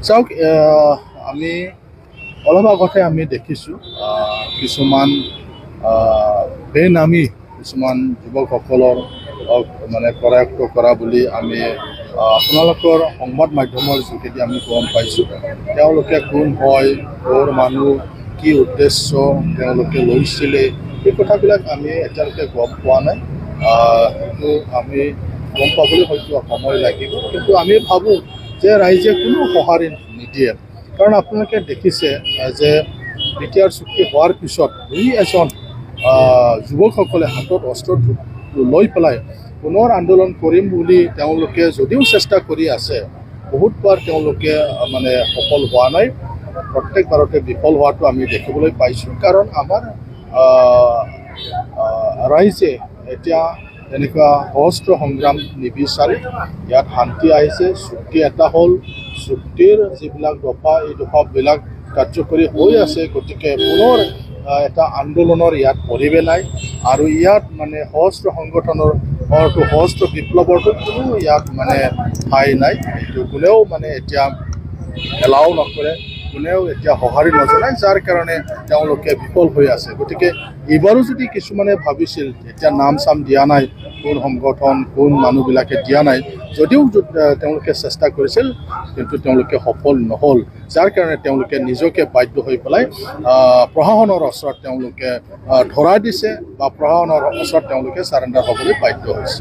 চাওক আমি অলপ আগতে আমি দেখিছোঁ কিছুমান বেনামী কিছুমান যুৱকসকলৰ মানে কৰায়ত্ব কৰা বুলি আমি আপোনালোকৰ সংবাদ মাধ্যমৰ যোগেদি আমি গম পাইছোঁ। তেওঁলোকে কোন হয়, ক'ৰ মানুহ, কি উদ্দেশ্য তেওঁলোকে লৈছিলে, এই কথাবিলাক আমি এতিয়ালৈকে গম পোৱা নাই। কিন্তু আমি গম পাবলৈ হয়তো সময় লাগিব, কিন্তু আমি ভাবোঁ যে ৰাইজে কোনো সঁহাৰি নিদিয়ে। কাৰণ আপোনালোকে দেখিছে যে বিটিআৰ চুক্তি হোৱাৰ পিছত দুই এজন যুৱকসকলে হাতত অস্ত্ৰ লৈ পেলাই পুনৰ আন্দোলন কৰিম বুলি তেওঁলোকে যদিও চেষ্টা কৰি আছে, বহুতবাৰ তেওঁলোকে মানে সফল হোৱা নাই। প্ৰত্যেকবাৰতে বিফল হোৱাটো আমি দেখিবলৈ পাইছোঁ। কাৰণ আমাৰ ৰাইজে এতিয়া এনেকুৱা সশস্ত্ৰ সংগ্ৰাম নিবিচাৰে। ইয়াত শান্তি আহিছে, চুক্তি এটা হ'ল, চুক্তিৰ যিবিলাক দফা এই দফাবিলাক কাৰ্যকৰী হৈ আছে। গতিকে পুনৰ এটা আন্দোলনৰ ইয়াত পৰিৱেশ নাই। আৰু ইয়াত মানে সশস্ত্ৰ সংগঠনৰ সশস্ত্ৰ বিপ্লৱৰটো কোনো ইয়াত মানে ঠাই নাই। এইটো কোনেও মানে এতিয়া এলাও নকৰে, কোনেও এতিয়া সঁহাৰি নজনায়, যাৰ কাৰণে তেওঁলোকে বিফল হৈ আছে। গতিকে এইবাৰো যদি কিছুমানে ভাবিছিল, এতিয়া নাম চাম দিয়া নাই, কোন সংগঠন কোন মানুহবিলাকে দিয়া নাই, যদিও তেওঁলোকে চেষ্টা কৰিছিল, কিন্তু তেওঁলোকে সফল নহ'ল। যাৰ কাৰণে তেওঁলোকে নিজকে বাধ্য হৈ পেলাই প্ৰশাসনৰ ওচৰত তেওঁলোকে ধৰাই দিছে বা প্ৰশাসনৰ ওচৰত তেওঁলোকে চাৰেণ্ডাৰ হ'বলৈ বাধ্য হৈছে।